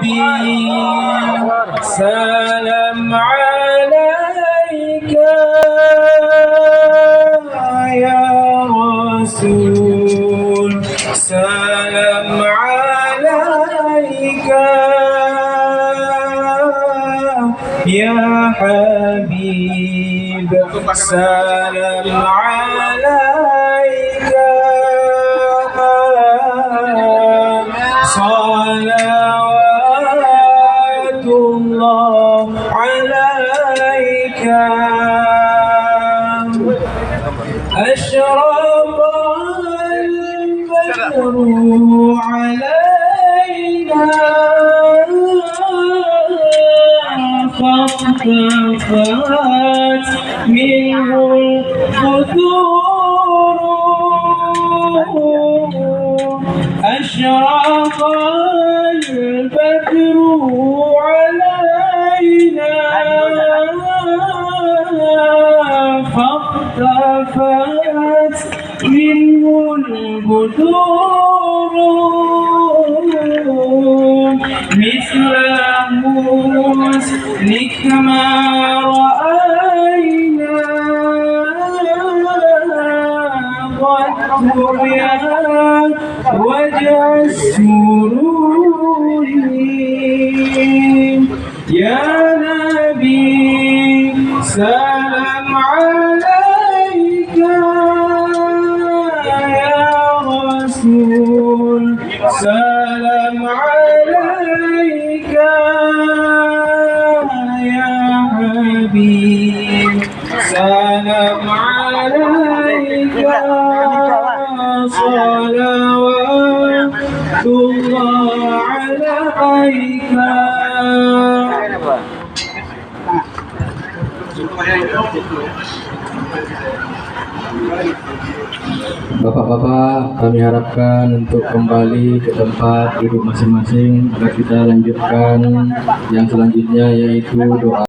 حبيب سلام عليك يا رسول سلام عليك يا حبيب سلام عليك صلوات الله عليك أشرق البدر علينا فاختفت منه الفتور أشرق البدر علينا فاختفت منه البدور مثل حسنك ما رأينا قد يا وجه السرور يا نبي سلام عليك يا رسول سلام عليك يا حبيب سلام عليك صلوات الله عليك. Bapak-bapak, kami harapkan untuk kembali ke tempat duduk masing-masing agar kita lanjutkan yang selanjutnya, yaitu doa.